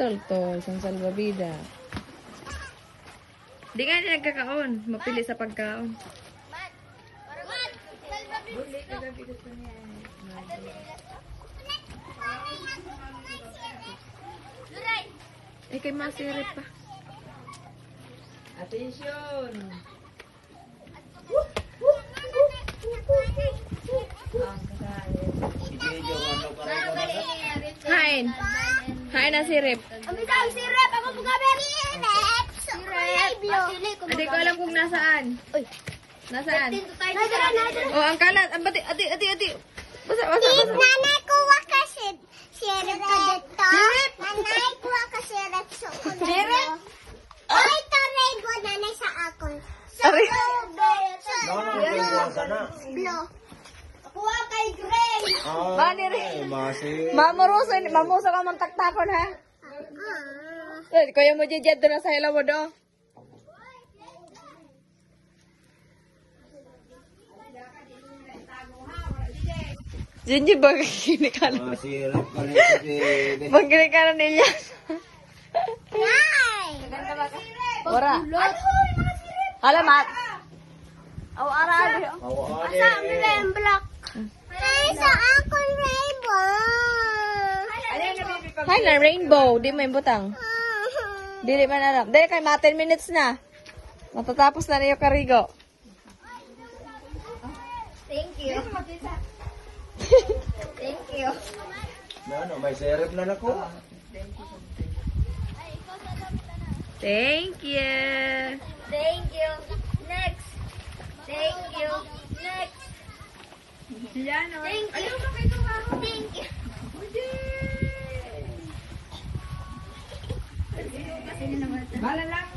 tol-tol, sang salbabida. Di nga niya nagkakaon. Mapili sa pagkaon. Eh, kay masirip pa. Attention! Hain! Hain na sirip. Kami sa sirap, ako po kami sirap. Ate ko alam kung nasaan. Uy, Nasaan? nasaan? Oh, ang kalat. Ang bati. Ati. Basa. Nanay kuha ka sirap ko dito. Nanay kuha ka sirap sa ulo. Sirap? Ay, taray ko nanay sa akon. Aray. Blue. Kuha kay Gray. Bani rin. Mamusa ka mong taktakon, ha? Eh, kaya mo jejed doon sa hila mo do. Jinji ba kinikalan? Masirap ka rin kasi. Bang kinikalan niya. Nay. Ora. Alamat. Aw ara. Asa ang black? Nay, sa akon rainbow. Hay na rainbow, di may butang. Dili man alam. Dili kay 10 minutes na. Matatapos na niyo karigo. Thank you. Thank you. Ano, may serep na nako. Thank you. Thank you. Next. Thank you. Next. Yan o. Thank you. Thank you. Bala lang.